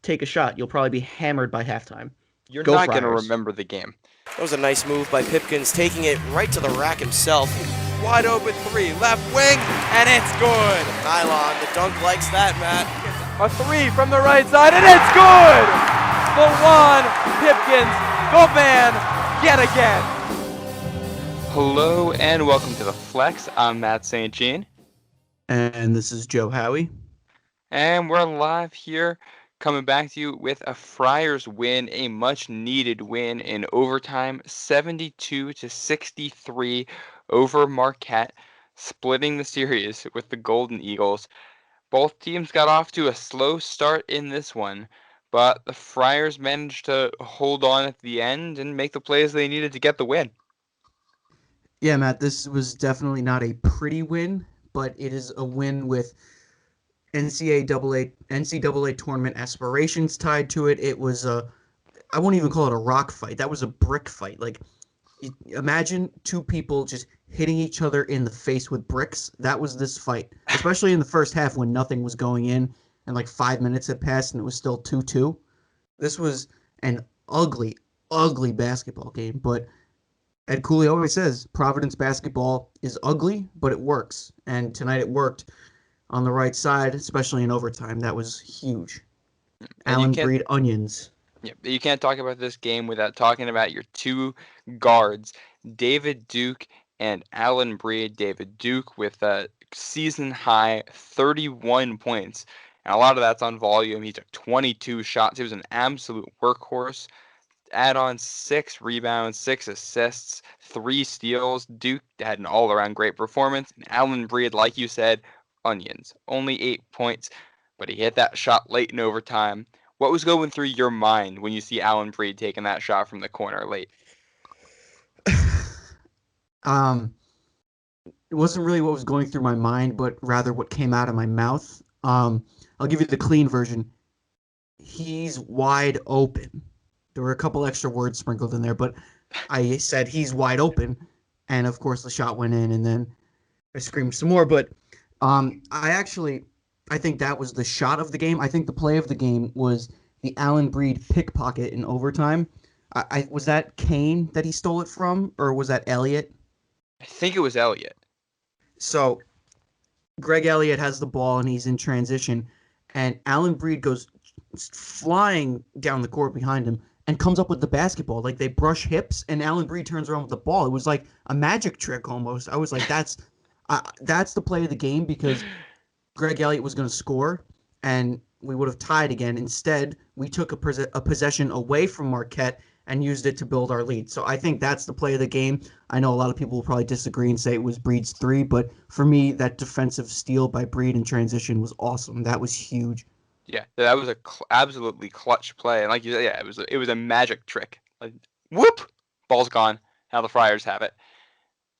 take a shot. You'll probably be hammered by halftime. You're Go not going to Friars. remember the game. That was a nice move by Pipkins, taking it right to the rack himself. Wide open three, left wing, and it's good. Nylon, the dunk likes that, Matt. A three from the right side, and it's good! The one, Pipkins, go man, yet again. Hello and welcome to The Flex. I'm Matt St. Jean. And this is Joe Howie. And we're live here, coming back to you with a Friars win, a much-needed win in overtime, 72-63 over Marquette, splitting the series with the Golden Eagles. Both teams got off to a slow start in this one, but the Friars managed to hold on at the end and make the plays they needed to get the win. Yeah, Matt, this was definitely not a pretty win, but it is a win with NCAA tournament aspirations tied to it. It was I won't even call it a rock fight. That was a brick fight. Like, imagine two people just hitting each other in the face with bricks. That was this fight, especially in the first half when nothing was going in and like 5 minutes had passed and it was still 2-2. This was an ugly, ugly basketball game, but Ed Cooley always says Providence basketball is ugly, but it works. And tonight it worked on the right side, especially in overtime. That was huge. Alyn Breed onions. Yeah, you can't talk about this game without talking about your two guards, David Duke and Alyn Breed. David Duke with a season-high 31 points. And a lot of that's on volume. He took 22 shots. He was an absolute workhorse. Add on 6 rebounds, 6 assists, 3 steals. Duke had an all-around great performance. And Alyn Breed, like you said, onions. Only 8 points, but he hit that shot late in overtime. What was going through your mind when you see Alyn Breed taking that shot from the corner late? It wasn't really what was going through my mind, but rather what came out of my mouth. I'll give you the clean version. He's wide open. There were a couple extra words sprinkled in there, but I said he's wide open, and of course the shot went in, and then I screamed some more. But I think that was the shot of the game. I think the play of the game was the Alyn Breed pickpocket in overtime. Was that Kane that he stole it from, or was that Elliott? I think it was Elliott. So Greg Elliott has the ball, and he's in transition, and Alyn Breed goes flying down the court behind him and comes up with the basketball. Like, they brush hips, and Alyn Breed turns around with the ball. It was like a magic trick almost. I was like, that's the play of the game, because Greg Elliott was going to score, and we would have tied again. Instead, we took a possession away from Marquette and used it to build our lead. So I think that's the play of the game. I know a lot of people will probably disagree and say it was Breed's 3, but for me, that defensive steal by Breed in transition was awesome. That was huge. Yeah, that was a absolutely clutch play, and like you said, yeah, it was a magic trick. Like, whoop, ball's gone. Now the Friars have it,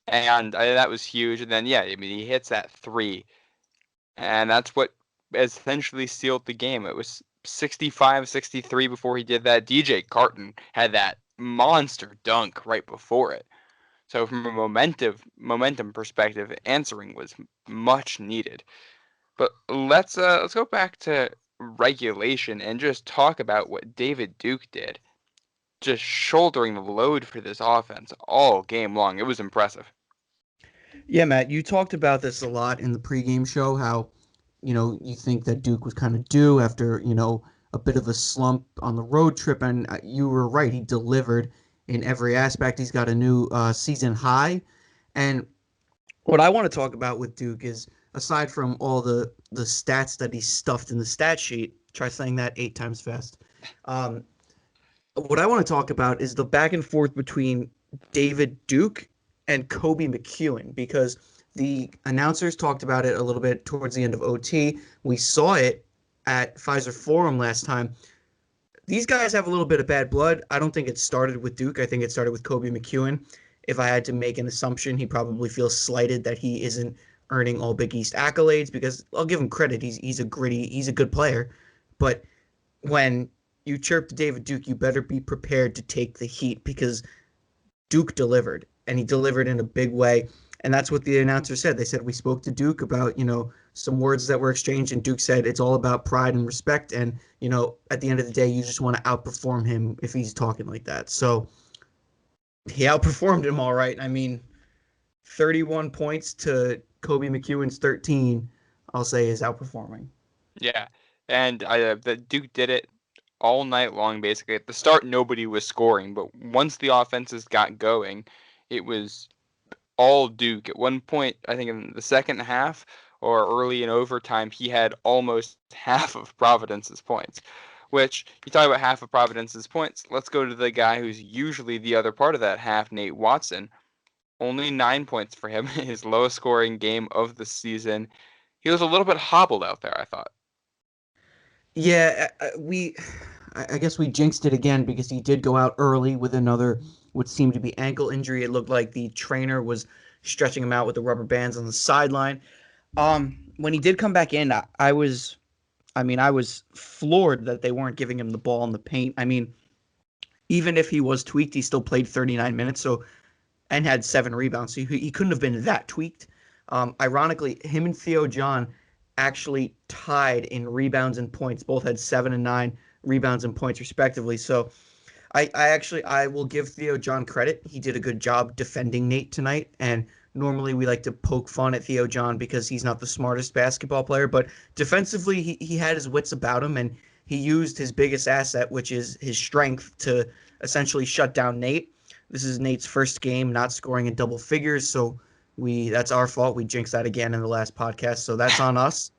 and that was huge. And then he hits that 3, and that's what essentially sealed the game. It was 65-63 before he did that. DJ Carton had that monster dunk right before it. So from a momentum perspective, answering was much needed. But let's go back to regulation and just talk about what David Duke did. Just shouldering the load for this offense all game long. It was impressive. Yeah, Matt, you talked about this a lot in the pregame show, how, you think that Duke was kind of due after, a bit of a slump on the road trip, and you were right. He delivered in every aspect. He's got a new season high. And what I want to talk about with Duke is, aside from all the stats that he stuffed in the stat sheet, try saying that 8 times fast. What I want to talk about is the back and forth between David Duke and Kobe McEwen, because the announcers talked about it a little bit towards the end of OT. We saw it at Pfizer Forum last time. These guys have a little bit of bad blood. I don't think it started with Duke. I think it started with Kobe McEwen. If I had to make an assumption, he probably feels slighted that he isn't earning all Big East accolades, because I'll give him credit. He's a good player. But when you chirp to David Duke, you better be prepared to take the heat, because Duke delivered, and he delivered in a big way. And that's what the announcer said. They said, we spoke to Duke about, some words that were exchanged, and Duke said it's all about pride and respect. And, at the end of the day, you just want to outperform him if he's talking like that. So he outperformed him all right. I mean, 31 points to Kobe McEwen's 13, I'll say, is outperforming. Yeah, and the Duke did it all night long. Basically, at the start, nobody was scoring, but once the offenses got going, it was all Duke. At one point, I think in the second half or early in overtime, he had almost half of Providence's points. Which, you talk about half of Providence's points, let's go to the guy who's usually the other part of that half, Nate Watson. Only 9 points for him, his lowest scoring game of the season. He was a little bit hobbled out there, I thought. Yeah, I guess we jinxed it again because he did go out early with another, what seemed to be ankle injury. It looked like the trainer was stretching him out with the rubber bands on the sideline. When he did come back in, I was floored that they weren't giving him the ball in the paint. I mean, even if he was tweaked, he still played 39 minutes, and had 7 rebounds. So he couldn't have been that tweaked. Ironically, him and Theo John actually tied in rebounds and points. Both had 7 and 9 rebounds and points respectively. So I will give Theo John credit. He did a good job defending Nate tonight. And normally we like to poke fun at Theo John because he's not the smartest basketball player, but defensively he had his wits about him, and he used his biggest asset, which is his strength, to essentially shut down Nate. This is Nate's first game not scoring in double figures, so that's our fault. We jinxed that again in the last podcast, so that's on us.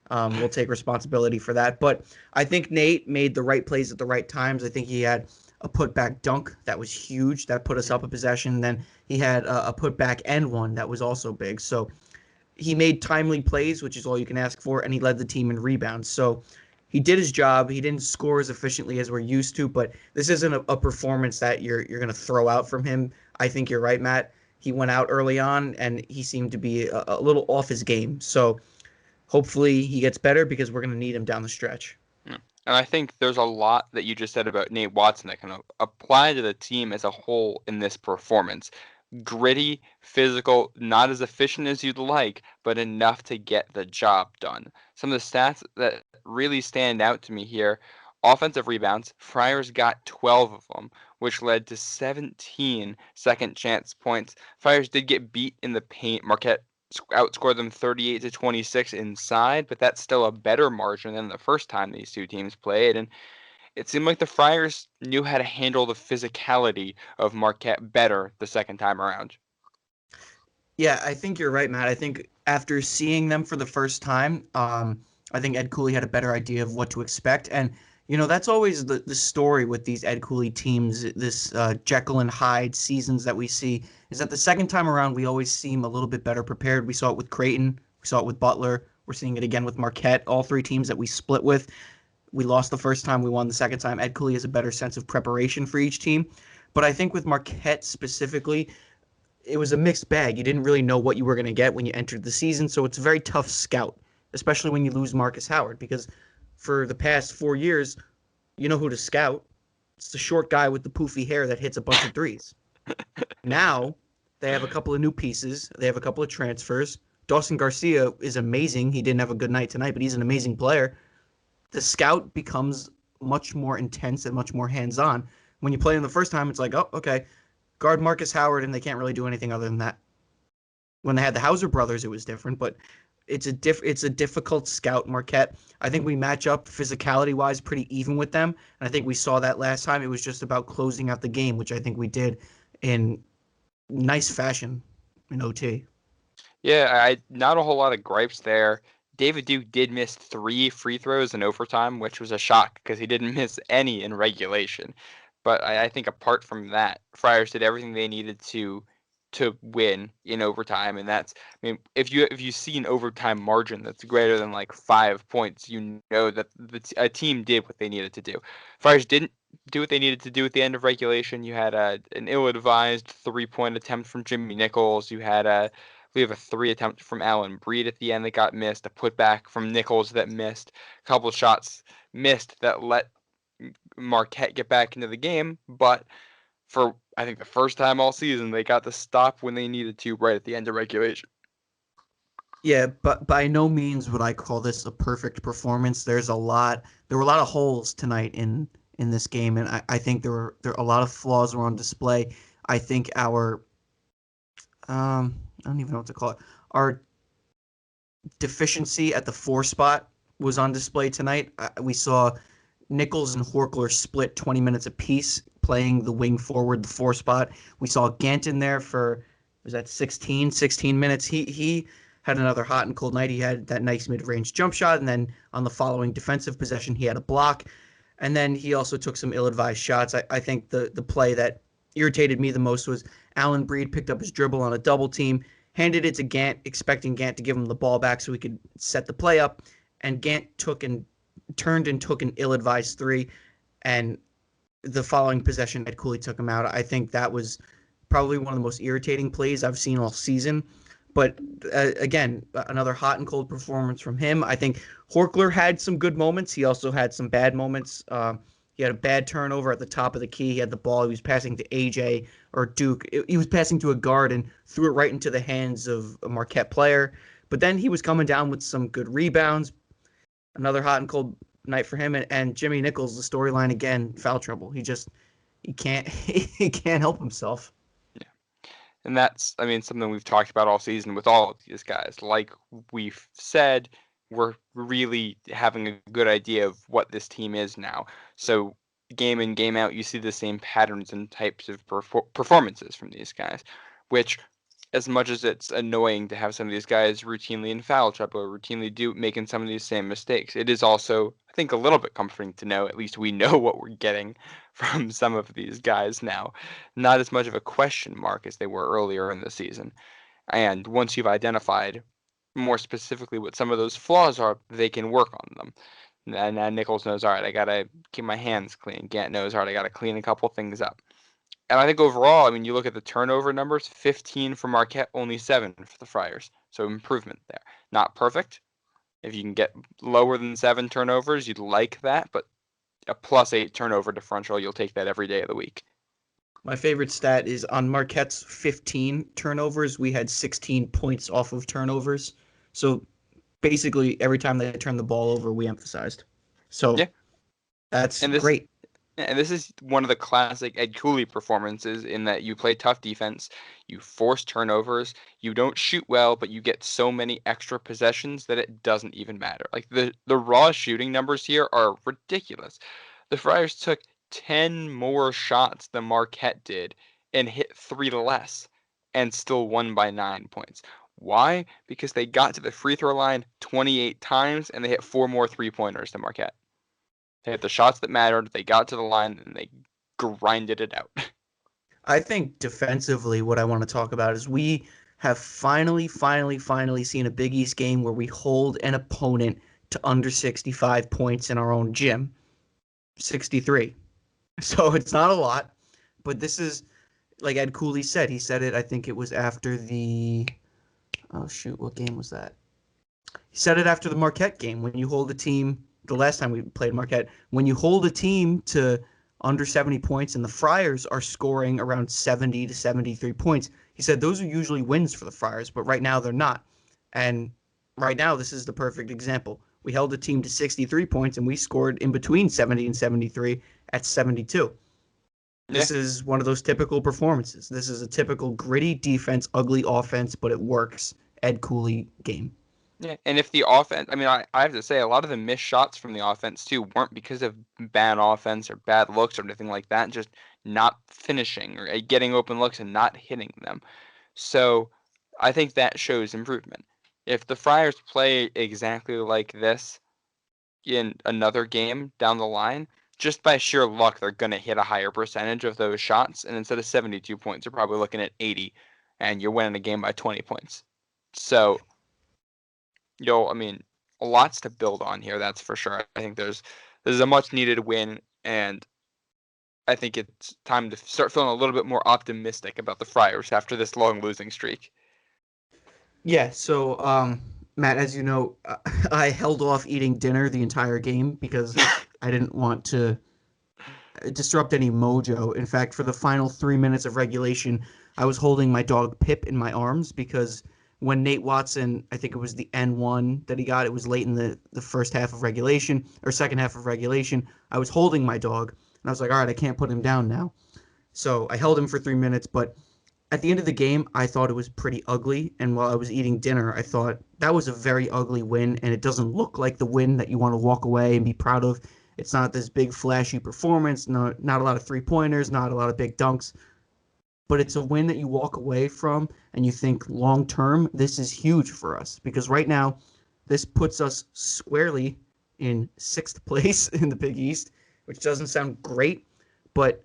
We'll take responsibility for that. But I think Nate made the right plays at the right times. I think he had a putback dunk that was huge. That put us up a possession. Then he had a putback and one that was also big. So he made timely plays, which is all you can ask for, and he led the team in rebounds. So he did his job. He didn't score as efficiently as we're used to, but this isn't a performance that you're going to throw out from him. I think you're right, Matt. He went out early on, and he seemed to be a little off his game. So hopefully he gets better because we're going to need him down the stretch. And I think there's a lot that you just said about Nate Watson that can apply to the team as a whole in this performance. Gritty, physical, not as efficient as you'd like, but enough to get the job done. Some of the stats that really stand out to me here: offensive rebounds, Friars got 12 of them, which led to 17 second chance points. Friars did get beat in the paint. Marquette outscored them 38-26 inside, but that's still a better margin than the first time these two teams played. And it seemed like the Friars knew how to handle the physicality of Marquette better the second time around. Yeah, I think you're right, Matt. I think after seeing them for the first time, I think Ed Cooley had a better idea of what to expect. And, that's always the story with these Ed Cooley teams, this Jekyll and Hyde seasons that we see, is that the second time around, we always seem a little bit better prepared. We saw it with Creighton. We saw it with Butler. We're seeing it again with Marquette. All 3 teams that we split with. We lost the first time. We won the second time. Ed Cooley has a better sense of preparation for each team. But I think with Marquette specifically, it was a mixed bag. You didn't really know what you were going to get when you entered the season. So it's a very tough scout, especially when you lose Marcus Howard, because for the past 4 years, you know who to scout. It's the short guy with the poofy hair that hits a bunch of threes. Now they have a couple of new pieces. They have a couple of transfers. Dawson Garcia is amazing. He didn't have a good night tonight, but he's an amazing player. The scout becomes much more intense and much more hands-on. When you play him the first time, it's like, oh, okay, guard Marcus Howard, and they can't really do anything other than that. When they had the Hauser brothers, it was different, but it's a difficult scout, Marquette. I think we match up physicality-wise pretty even with them, and I think we saw that last time. It was just about closing out the game, which I think we did in nice fashion in OT. Yeah, not a whole lot of gripes there. David Duke did miss 3 free throws in overtime, which was a shock because he didn't miss any in regulation. But I think apart from that, Friars did everything they needed to win in overtime, and that's, I mean, if you see an overtime margin that's greater than like 5 points, you know that a team did what they needed to do. Friars didn't do what they needed to do at the end of regulation. You had an ill-advised 3-point attempt from Jimmy Nichols. You had we have a 3 attempt from Alyn Breed at the end that got missed, a putback from Nichols that missed, a couple of shots missed that let Marquette get back into the game, but for I think the first time all season they got the stop when they needed to right at the end of regulation. Yeah, but by no means would I call this a perfect performance. There were a lot of holes tonight in this game, and I think there a lot of flaws were on display. I think our I don't even know what to call it. Our deficiency at the 4 spot was on display tonight. We saw Nichols and Horkler split 20 minutes apiece, playing the wing forward, the 4 spot. We saw Ganton there for, was that 16 minutes. He had another hot and cold night. He had that nice mid-range jump shot, and then on the following defensive possession, he had a block. And then he also took some ill-advised shots. I think the play that irritated me the most was Alyn Breed picked up his dribble on a double team, handed it to Gant, expecting Gant to give him the ball back so he could set the play up. And Gant turned and took an ill-advised 3, and the following possession, Ed Cooley took him out. I think that was probably one of the most irritating plays I've seen all season. But again, another hot and cold performance from him. I think Horkler had some good moments. He also had some bad moments. He had a bad turnover at the top of the key. He had the ball. He was passing to AJ or Duke. He was passing to a guard and threw it right into the hands of a Marquette player. But then he was coming down with some good rebounds. Another hot and cold night for him. And Jimmy Nichols, the storyline again, foul trouble. He can't help himself. And that's, I mean, something we've talked about all season with all of these guys. Like we've said, we're really having a good idea of what this team is now. So game in, game out, you see the same patterns and types of performances from these guys, which, as much as it's annoying to have some of these guys routinely in foul trouble or routinely making some of these same mistakes, it is also, I think, a little bit comforting to know at least we know what we're getting from some of these guys now. Not as much of a question mark as they were earlier in the season. And once you've identified more specifically what some of those flaws are, they can work on them. And Nichols knows, all right, I got to keep my hands clean. Gant knows, all right, I got to clean a couple things up. And I think overall, I mean, you look at the turnover numbers, 15 for Marquette, only 7 for the Friars. So improvement there. Not perfect. If you can get lower than 7 turnovers, you'd like that. But a +8 turnover differential, you'll take that every day of the week. My favorite stat is on Marquette's 15 turnovers, we had 16 points off of turnovers. So basically, every time they turned the ball over, we emphasized. So yeah. That's great. And this is one of the classic Ed Cooley performances in that you play tough defense, you force turnovers, you don't shoot well, but you get so many extra possessions that it doesn't even matter. Like the raw shooting numbers here are ridiculous. The Friars took 10 more shots than Marquette did and hit 3 less and still won by 9 points. Why? Because they got to the free throw line 28 times and they hit 4 more 3-pointers than Marquette. They hit the shots that mattered, they got to the line, and they grinded it out. I think defensively what I want to talk about is we have finally seen a Big East game where we hold an opponent to under 65 points in our own gym. 63. So it's not a lot, but this is, like Ed Cooley said, he said it, I think it was after what game was that? He said it after the Marquette game, when you hold a team, the last time we played Marquette, when you hold a team to under 70 points and the Friars are scoring around 70 to 73 points, he said those are usually wins for the Friars, but right now they're not. And right now this is the perfect example. We held a team to 63 points and we scored in between 70 and 73 at 72. This is one of those typical performances. This is a typical gritty defense, ugly offense, but it works. Ed Cooley game. Yeah, and if the offense, I mean, I have to say, a lot of the missed shots from the offense, too, weren't because of bad offense or bad looks or anything like that, just not finishing or getting open looks and not hitting them. So I think that shows improvement. If the Friars play exactly like this in another game down the line, just by sheer luck, they're going to hit a higher percentage of those shots, and instead of 72 points, you're probably looking at 80, and you're winning a game by 20 points. So I mean, lots to build on here, that's for sure. I think there's a much needed win, and I think it's time to start feeling a little bit more optimistic about the Friars after this long losing streak. Yeah, so Matt, as you know, I held off eating dinner the entire game because I didn't want to disrupt any mojo. In fact, for the final 3 minutes of regulation, I was holding my dog Pip in my arms because when Nate Watson, I think it was the N1 that he got, it was late in the first half of regulation or second half of regulation. I was holding my dog and I was like, all right, I can't put him down now. So I held him for 3 minutes, but at the end of the game, I thought it was pretty ugly. And while I was eating dinner, I thought that was a very ugly win, and it doesn't look like the win that you want to walk away and be proud of. It's not this big flashy performance, not a lot of 3-pointers, not a lot of big dunks, but it's a win that you walk away from and you think long term, this is huge for us because right now, this puts us squarely in 6th place in the Big East, which doesn't sound great, but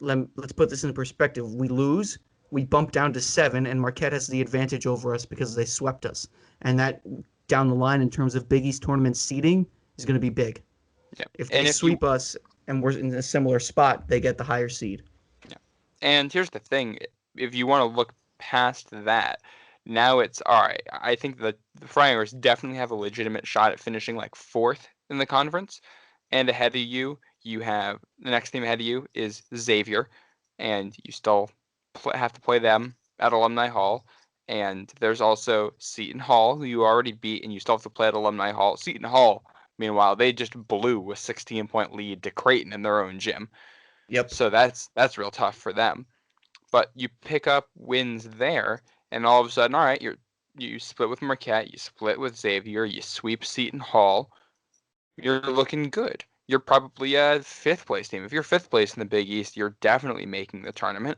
let's put this into perspective. We lose, we bump down to 7, and Marquette has the advantage over us because they swept us. And that down the line in terms of Big East tournament seeding is going to be big. Yeah. If they sweep us and we're in a similar spot, they get the higher seed. Yeah. And here's the thing. If you want to look past that, now it's, all right, I think the Friars definitely have a legitimate shot at finishing like 4th in the conference. And ahead of you, you have the next team ahead of you is Xavier, and you still have to play them at Alumni Hall. And there's also Seton Hall, who you already beat, and you still have to play at Alumni Hall. Seton Hall, meanwhile, they just blew a 16-point lead to Creighton in their own gym. Yep. So that's real tough for them. But you pick up wins there, and all of a sudden, all right, you split with Marquette, you split with Xavier, you sweep Seton Hall. You're looking good. You're probably a 5th place team. If you're 5th place in the Big East, you're definitely making the tournament.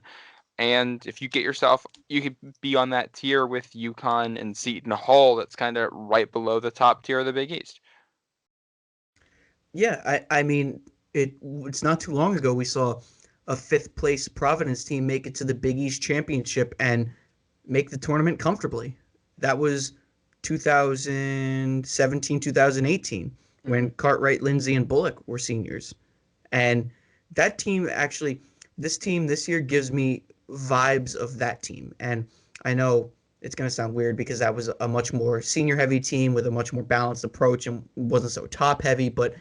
And if you get yourself, you could be on that tier with UConn and Seton Hall that's kind of right below the top tier of the Big East. Yeah, I mean, it's not too long ago we saw a 5th place Providence team make it to the Big East Championship and make the tournament comfortably. That was 2017, 2018 when Cartwright, Lindsay, and Bullock were seniors. And that team actually, this team this year gives me vibes of that team. And I know it's going to sound weird because that was a much more senior heavy team with a much more balanced approach and wasn't so top heavy. But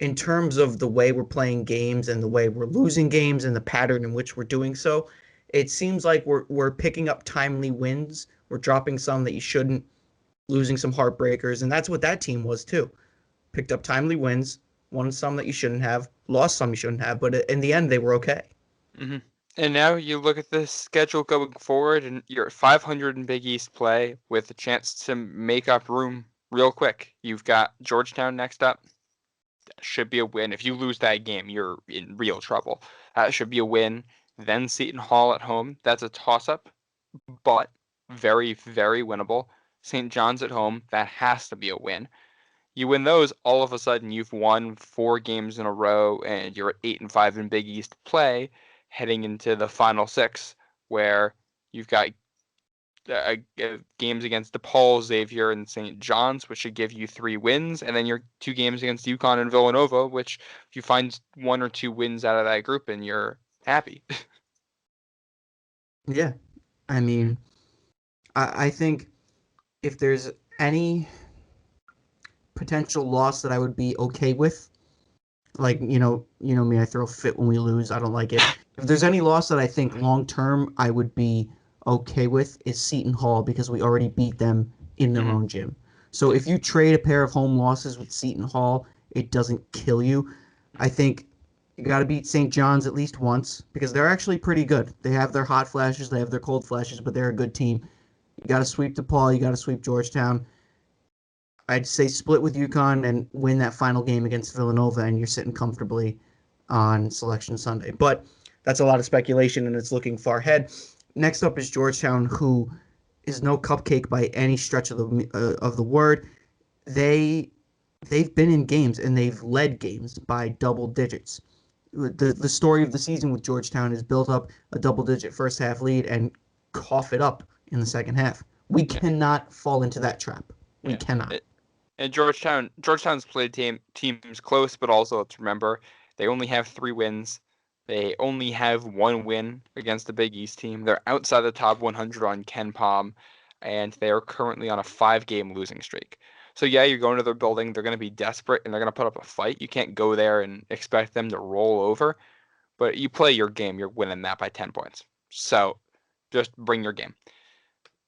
in terms of the way we're playing games and the way we're losing games and the pattern in which we're doing so, it seems like we're picking up timely wins. We're dropping some that you shouldn't, losing some heartbreakers. And that's what that team was too. Picked up timely wins, won some that you shouldn't have, lost some you shouldn't have, but in the end, they were okay. Mm-hmm. And now you look at the schedule going forward, and you're at 500 in Big East play with a chance to make up room real quick. You've got Georgetown next up. That should be a win. If you lose that game, you're in real trouble. That should be a win. Then Seton Hall at home. That's a toss-up, but very, very winnable. St. John's at home. That has to be a win. You win those, all of a sudden you've won 4 games in a row, and you're at 8-5 in Big East play, heading into the final 6, where you've got games against DePaul, Xavier, and St. John's, which should give you 3 wins, and then your 2 games against UConn and Villanova, which if you find 1 or 2 wins out of that group, and you're happy. Yeah, I mean, I think if there's any potential loss that I would be okay with, like you know me, I throw a fit when we lose. I don't like it. If there's any loss that I think long term I would be okay with is Seton Hall because we already beat them in their own gym. So if you trade a pair of home losses with Seton Hall, it doesn't kill you. I think you got to beat St. John's at least once because they're actually pretty good. They have their hot flashes, they have their cold flashes, but they're a good team. You got to sweep DePaul, you got to sweep Georgetown. I'd say split with UConn and win that final game against Villanova, and you're sitting comfortably on Selection Sunday. But that's a lot of speculation, and it's looking far ahead. Next up is Georgetown, who is no cupcake by any stretch of the word. They've been in games, and they've led games by double digits. The story of the season with Georgetown is built up a double-digit first-half lead and cough it up in the second half. We cannot fall into that trap. We cannot. And Georgetown's played teams close, but also let's remember they only have 3 wins. They only have 1 win against the Big East team. They're outside the top 100 on KenPom, and they are currently on a 5-game losing streak. So yeah, you're going to their building. They're going to be desperate and they're going to put up a fight. You can't go there and expect them to roll over. But you play your game, you're winning that by 10 points. So just bring your game.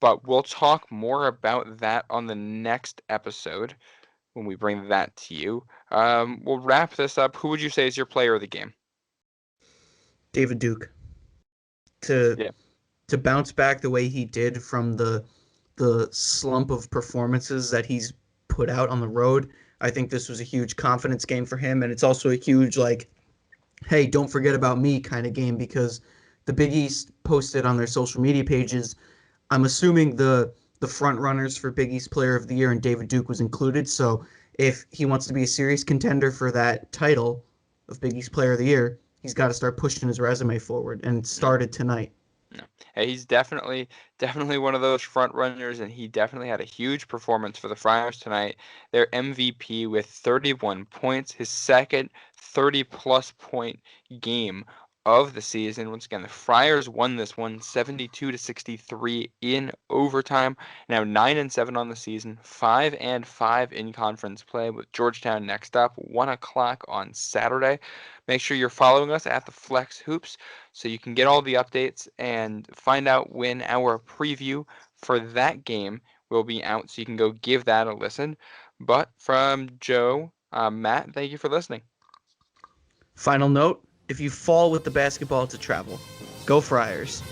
But we'll talk more about that on the next episode when we bring that to you. We'll wrap this up. Who would you say is your player of the game? David Duke. To Yeah. to bounce back the way he did from the slump of performances that he's put out on the road, I think this was a huge confidence game for him, and it's also a huge like, hey, don't forget about me kind of game, because the Big East posted on their social media pages, I'm assuming the front runners for Big East Player of the Year, and David Duke was included. So if he wants to be a serious contender for that title of Big East Player of the Year, he's got to start pushing his resume forward, and it started tonight. No. Hey, he's definitely one of those front runners, and he definitely had a huge performance for the Friars tonight. Their MVP with 31 points, his second 30-plus point game of the season. Once again, the Friars won this one 72-63 in overtime. Now 9-7 on the season, 5-5 in conference play with Georgetown next up, 1 o'clock on Saturday. Make sure you're following us at the Flex Hoops so you can get all the updates and find out when our preview for that game will be out, so you can go give that a listen. But from Joe, Matt, thank you for listening. Final note, if you fall with the basketball to travel, go Friars.